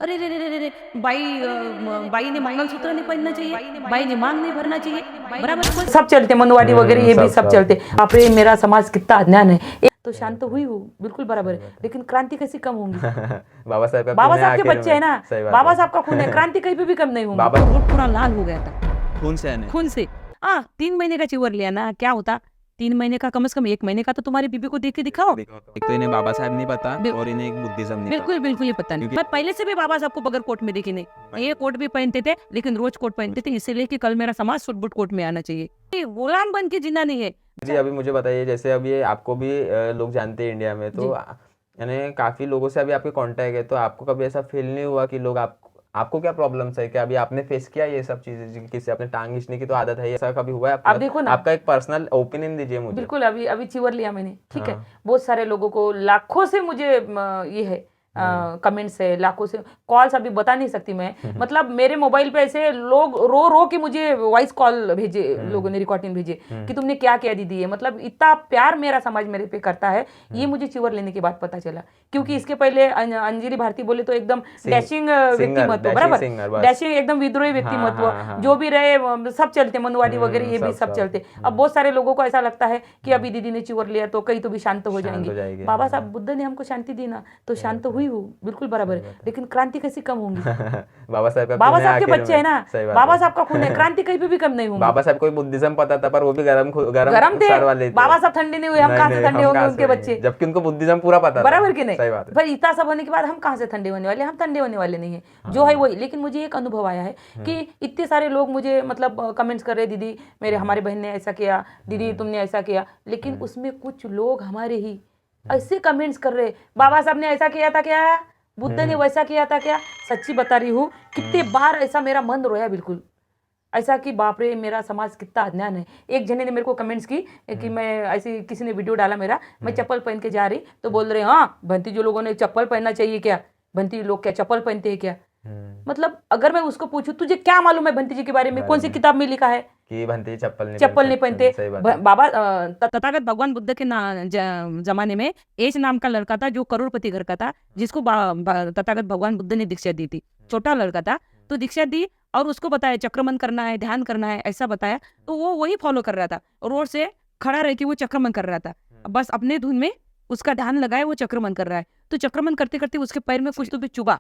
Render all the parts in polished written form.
अरे रे रे रे रे रे, बाई ने मंगलसूत्र नहीं पहनना चाहिए, बाई ने मांग नहीं भरना चाहिए, बराबर सब चलते मनवाड़ी वगैरह ये भी सब चलते। बाप रे, मेरा समाज कितना अज्ञान है। तो शांत हुई हूँ, बिल्कुल बराबर है, लेकिन क्रांति कैसी कम होंगी? बाबा साहब का बाबा खून है साहब के आखिर बच्चे में। है ना, सही बात बाबा है। साहब का खून है, क्रांति कहीं पे भी कम नहीं होगी। बाबा रोड पूरा लाल हो गया था खून से है खून से। 3 महीने का चिवर लिया ना, क्या होता? 3 महीने का, कम से कम 1 महीने का तो तुम्हारी बीबी को देख के दिखाओ। एक तो इन्हें बाबा साहब नहीं पता और इन्हें एक बुद्धिज्म नहीं बिल्कुल बिल्कुल ये पता नहीं। मैं पहले से भी बाबा साहब को बगैर कोट में देखी नहीं। ये कोट भी पहनते थे, लेकिन रोज कोट पहनते थे, इसीलिए कि कल मेरा समाज सुट बुट कोट में आना चाहिए। ये गुलाम बन के जीना नहीं है। जी अभी मुझे बताइए, जैसे अभी आपको भी लोग जानते हैं इंडिया में, तो यानी काफी लोगों से अभी आपके कांटेक्ट है, तो आपको कभी ऐसा फील नहीं हुआ कि लोग आपको क्या प्रॉब्लम्स है? क्या अभी आपने फेस किया ये सब चीजें? किसी आपने टांग खींचने की तो आदत है, ऐसा कभी हुआ है आपके अब साथ? देखो ना, आपका एक पर्सनल ओपिनियन दीजिए मुझे। बिल्कुल अभी अभी चिवर लिया मैंने, ठीक है। बहुत सारे लोगों को, लाखों से मुझे ये है कमेंट्स है, लाखों से कॉल्स अभी बता नहीं सकती मैं। मतलब मेरे मोबाइल पे ऐसे लोग रो रो के मुझे वॉइस कॉल भेजे, लोगों ने रिकॉर्डिंग भेजे कि तुमने क्या किया दीदी। ये मतलब इतना प्यार मेरा समाज मेरे पे करता है, ये मुझे चिवर लेने के बाद पता चला। क्योंकि इसके पहले अंजलि भारती बोले तो एकदम डैशिंग व्यक्तिमत्व, बराबर, डैशिंग एकदम विद्रोही व्यक्तिमत्व, जो भी रहे सब चलते, मनुवादी वगैरह ये भी सब चलते। अब बहुत सारे लोगों को ऐसा लगता है कि अभी दीदी ने चिवर लिया तो कहीं तो भी शांत हो जाएंगे। बाबा साहब बुद्ध ने हमको शांति दी ना, तो शांत हुई हूँ, बिल्कुल बराबर है, लेकिन क्रांति कैसी कम होंगी? बाबा साहब का बाबा खून है साहब के आखिर बच्चे में। है ना, सही बात बाबा है। साहब का खून है, क्रांति कहीं पे भी कम नहीं होगी। बाबा साहब को भी बुद्धिज्म पता था, पर वो भी गरम गरम थे, सर वाले थे। बाबा साहब ठंडे नहीं हुए, हम कहाँ से ठंडे होंगे उनके बच्चे? जबकि उनको बुद्धिज्म पूरा पता था। बराबर कि नहीं? सही बात है। पर इतना सब होने के बाद हम कहाँ से ठंडे होने वाले? हम ठंडे होने वाले नहीं है, जो है वही। लेकिन मुझे एक अनुभव आया है कि इतने सारे लोग मुझे मतलब कमेंट्स कर रहे, दीदी मेरे हमारे बहन ने ऐसा किया, दीदी तुमने ऐसा किया, लेकिन उसमें कुछ लोग हमारे ही ऐसे कमेंट्स कर रहे, बाबा साहब ने ऐसा किया था क्या, बुद्ध ने वैसा किया था क्या? सच्ची बता रही हूँ, कितने बार ऐसा मेरा मन रोया, बिल्कुल ऐसा कि बाप रे, मेरा समाज कितना अज्ञान है। एक जने ने मेरे को कमेंट्स की कि मैं ऐसी, किसी ने वीडियो डाला मेरा, मैं चप्पल पहन के जा रही, तो बोल रहे हाँ भंती जो लोगों ने चप्पल पहनना चाहिए क्या, भंती लोग क्या चप्पल पहनते हैं क्या? मतलब अगर मैं उसको पूछूं तुझे क्या मालूम है भंती जी के बारे में, कौन सी किताब में लिखा है कि भंती चप्पल नहीं पहनते? सही बात है। बाबा तथागत भगवान बुद्ध के जमाने में एच नाम का लड़का था, जो करोड़पति घर का था, जिसको तथागत भगवान बुद्ध ने दीक्षा दी थी। छोटा लड़का था, तो दीक्षा दी और उसको बताया चक्रमन करना है, ध्यान करना है, ऐसा बताया, तो वो वही फॉलो कर रहा था। रोड से खड़ा रह के वो चक्रमन कर रहा था, बस अपने धुन में उसका ध्यान लगाए, वो चक्रमन कर रहा है। तो चक्रमन करते करते उसके पैर में कुछ तो भी चुभा,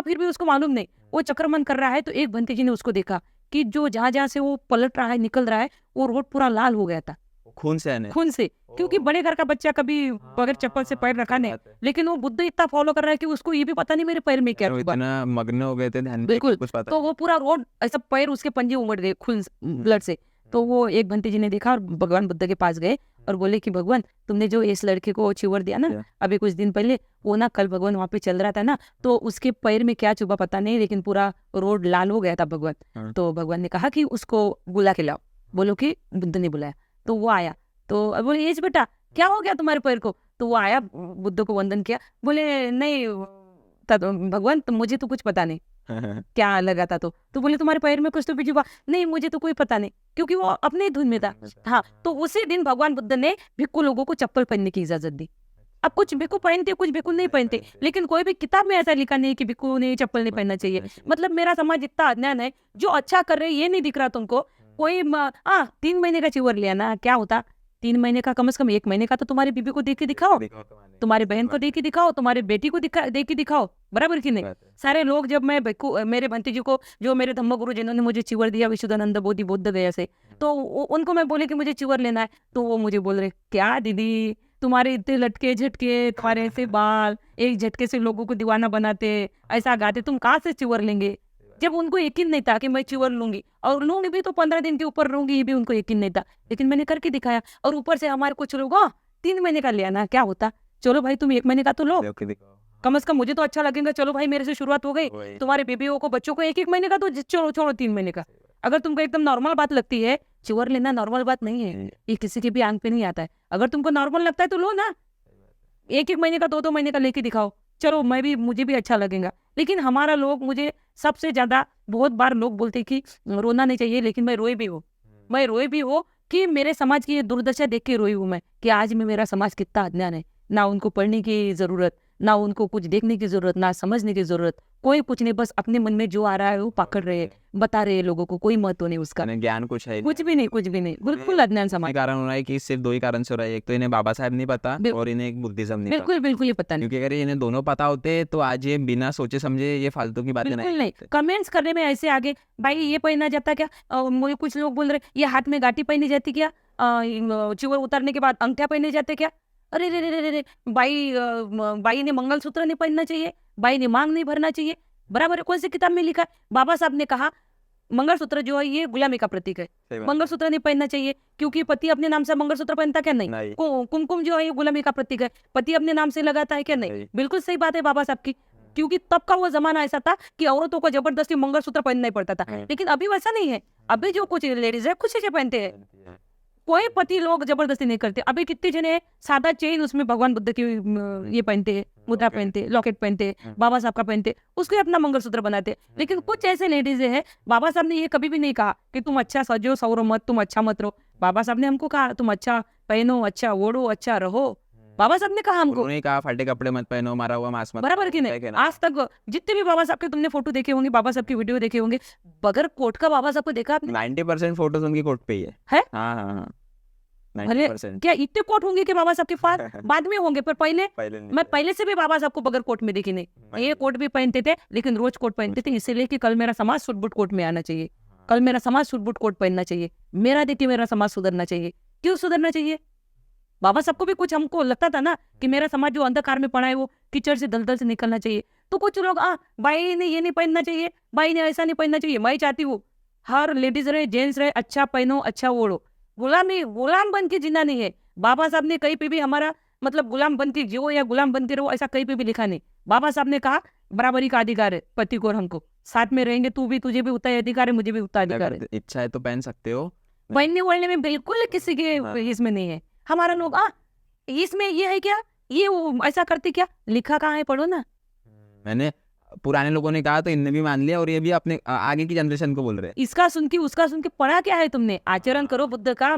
फिर भी उसको मालूम नहीं वो चक्रमन कर रहा है। तो एक भंती जी ने उसको देखा कि जो जहां जहां से वो पलट रहा है, निकल रहा है, वो रोड पूरा लाल हो गया था खून से है खून से। क्योंकि बड़े घर का बच्चा कभी बगैर चप्पल से पैर रखा नहीं, लेकिन वो बुद्ध इतना फॉलो कर रहा है कि उसको ये भी पता नहीं मेरे पैर में क्या चुभा। इतना मग्न हो गए थे ध्यान में, बिल्कुल, कुछ पता तो वो पूरा रोड ऐसा, पैर उसके पंजे उमड़ गए खून ब्लड से। तो वो एक भंती जी ने देखा और भगवान बुद्ध के पास गए और बोले कि भगवान, तुमने जो इस लड़के को चिवर दिया ना अभी कुछ दिन पहले, वो ना कल भगवान वहां पे चल रहा था ना, तो उसके पैर में क्या चुभा पता नहीं, लेकिन पूरा रोड लाल हो गया था भगवान। तो भगवान ने कहा कि उसको बुला के लाओ, बोलो कि बुद्ध ने बुलाया। तो वो आया, तो अब बोले एज बेटा क्या हो गया तुम्हारे पैर को? तो वो आया, बुद्ध को वंदन किया, बोले नहीं भगवान, तो मुझे तो कुछ पता नहीं क्या लगा था। तो बोले तुम्हारे पैर में कुछ तो भी चुभा? नहीं मुझे तो कोई पता नहीं, क्योंकि वो अपने धुन में था। हाँ, तो उसी दिन भगवान बुद्ध ने भिक्खु लोगों को चप्पल पहनने की इजाजत दी। अब कुछ भिक्खु पहनते, कुछ भिक्खु नहीं पहनते, लेकिन कोई भी किताब में ऐसा लिखा नहीं कि भिक्खु ने चप्पल नहीं पहनना चाहिए। मतलब मेरा समाज इतना अज्ञान है, जो अच्छा कर रहे ये नहीं दिख रहा तुमको। कोई 3 महीने का चिवर लिया ना, क्या होता? 3 महीने का, कम से कम 1 महीने का तो तुम्हारी बीबी को देख के दिखाओ, तुम्हारे बहन को देख के दिखाओ, तुम्हारे बेटी को देख के दिखाओ, बराबर कि नहीं? सारे लोग, जब मैं मेरे भंती जी को, जो मेरे धम्म गुरु जिन्होंने मुझे चिवर दिया विशुद्धानंद बोधि बुद्ध गया से, तो उनको मैं बोले कि मुझे चिवर लेना है, तो वो मुझे बोल रहे क्या दीदी तुम्हारे इतने लटके झटके, तुम्हारे ऐसे बाल, एक झटके से लोगों को दीवाना बनाते, ऐसा गाते, तुम कहाँ से चिवर लेंगे? जब उनको यकीन नहीं था कि मैं चिवर लूंगी, और लूंगी भी तो 15 दिन के ऊपर लूंगी, ये भी उनको यकीन नहीं था, लेकिन मैंने करके दिखाया। और ऊपर से हमारे कुछ लोग 3 महीने का लिया ना, क्या होता? चलो भाई तुम 1 महीने का तो लो, कम से कम मुझे तो अच्छा लगेगा। चलो भाई मेरे से शुरुआत हो गई, तुम्हारे बेबियों को, बच्चों को 1-1 महीने का तो छोड़ो 3 महीने का। अगर तुमको एकदम नॉर्मल बात लगती है, चिवर लेना नॉर्मल बात नहीं है, ये किसी के भी आंख पे नहीं आता है। अगर तुमको नॉर्मल लगता है तो लो ना, 1-1 महीने का 2-2 महीने का लेके दिखाओ, चलो मुझे भी अच्छा लगेगा। लेकिन हमारा लोग, मुझे सबसे ज्यादा बहुत बार लोग बोलते कि रोना नहीं चाहिए, लेकिन मैं रोई भी हूँ कि मेरे समाज की ये दुर्दशा देख के रोई हूँ मैं, कि आज में मेरा समाज कितना अज्ञान है, ना उनको पढ़ने की जरूरत, ना उनको कुछ देखने की जरूरत, ना समझने की जरूरत, कोई कुछ नहीं, बस अपने मन में जो आ रहा है वो पाकड़ रहे हैं, बता रहे हैं लोगों को, कोई महत्व नहीं उसका, यानी ज्ञान कुछ है कुछ भी नहीं, कुछ भी नहीं, बिल्कुल अज्ञान समाज। कारण हो रहा है कि सिर्फ दो ही कारण से हो रहा है, एक तो इन्हें बाबा साहब नहीं पता बिल्कुल। और इन्हें एक बुद्धिज्म नहीं पता। बिल्कुल बिल्कुल ये पता नहीं, क्योंकि अगर इन्हें दोनों पता होते तो आज ये बिना सोचे समझे ये फालतू की बातें बिल्कुल नहीं। कमेंट्स करने में ऐसे आगे, भाई ये पहना जाता क्या, मुझे कुछ लोग बोल रहे ये हाथ में गाठी पहनी जाती क्या, चिवर उतारने के बाद अंगठा पहने जाते क्या, अरे रे रे रे रे, बाई ने मंगलसूत्र नहीं पहनना चाहिए, बाई ने मांग नहीं भरना चाहिए, बराबर है, कौन सी किताब में लिखा है? बाबा साहब ने कहा मंगलसूत्र जो है ये गुलामी का प्रतीक है, मंगलसूत्र नहीं पहनना चाहिए, क्योंकि पति अपने नाम से मंगलसूत्र पहनता क्या? नहीं। कुमकुम जो है ये गुलामी का प्रतीक है, पति अपने नाम से लगाता है क्या? नहीं। बिल्कुल सही बात है बाबा साहब की, क्योंकि तब का वो जमाना ऐसा था कि औरतों को जबरदस्ती मंगलसूत्र पहनना ही पड़ता था, लेकिन अभी वैसा नहीं है। अभी जो कुछ लेडीज है खुशी से पहनते हैं, कोई पति लोग जबरदस्ती नहीं करते। अभी कितने जने सादा चेन उसमें भगवान बुद्ध की ये पहनते हैं, मुद्रा पहनते हैं, लॉकेट पहनते हैं, बाबा साहब का पहनते हैं, उसको अपना मंगलसूत्र बनाते हैं। लेकिन कुछ ऐसे लेडीज है, बाबा साहब ने ये कभी भी नहीं कहा कि तुम अच्छा सजो सवरो मत, तुम अच्छा मत रहो। बाबा साहब ने हमको कहा तुम अच्छा पहनो, अच्छा ओढ़ो, अच्छा रहो। बाबा साहब ने कहा हमको, उन्होंने कहा फाटे कपड़े मत पहनो, मारा हुआ मांस मत बराबर कि नहीं? आज तक जितने भी बाबा साहब के तुमने फोटो देखे होंगे, बाबा साहब की वीडियो देखे होंगे, बगैर कोट का बाबा साहब को देखा आपने? 90% फोटोज उनकी कोट पे ही है। हाँ हाँ हाँ, अरे 90%। क्या इतने कोट होंगे कि बाबा साहब के पास? बाद में होंगे, पर पहले मैं पहले से भी बाबा साहब को बगैर कोट में देखी नहीं। ये कोट भी पहनते थे, लेकिन रोज कोट पहनते थे, इसीलिए कि कल मेरा समाज सूट बूट कोट में आना चाहिए, कल मेरा समाज सूट बूट कोट पहनना चाहिए, मेरा देखिए मेरा समाज सुधरना चाहिए। क्यों सुधरना चाहिए? बाबा साहब को भी कुछ हमको लगता था ना कि मेरा समाज जो अंधकार में पड़ा है वो कीचड़ से दलदल से निकलना चाहिए। तो कुछ लोग भाई ने ये नहीं पहनना चाहिए, भाई ने ऐसा नहीं पहनना चाहिए। मैं चाहती हूँ हर लेडीज रहे, जेंट्स रहे, अच्छा पहनो, अच्छा ओढ़ो। गुलाम बन के जीना नहीं है। बाबा साहब ने कहीं पे भी हमारा मतलब गुलाम बन के जियो या गुलाम बन के रहो ऐसा कहीं पे भी लिखा नहीं। बाबा साहब ने कहा बराबरी का अधिकार है पति को और हमको, साथ में रहेंगे, तू भी, तुझे भी उतना ही अधिकार है, मुझे भी उतना अधिकार है। इच्छा है तो पहन सकते हो, पहनने ओढ़ने में बिल्कुल किसी के इसमें नहीं है। हमारा लोग इसमें ये है क्या, ये वो ऐसा करते क्या, लिखा कहाँ है, पढ़ो ना। मैंने पुराने लोगों ने कहा तो इनने भी मान लिया और ये भी अपने आगे की जनरेशन को बोल रहे हैं। इसका सुन के उसका सुन के पढ़ा क्या है तुमने? आचरण करो बुद्ध का।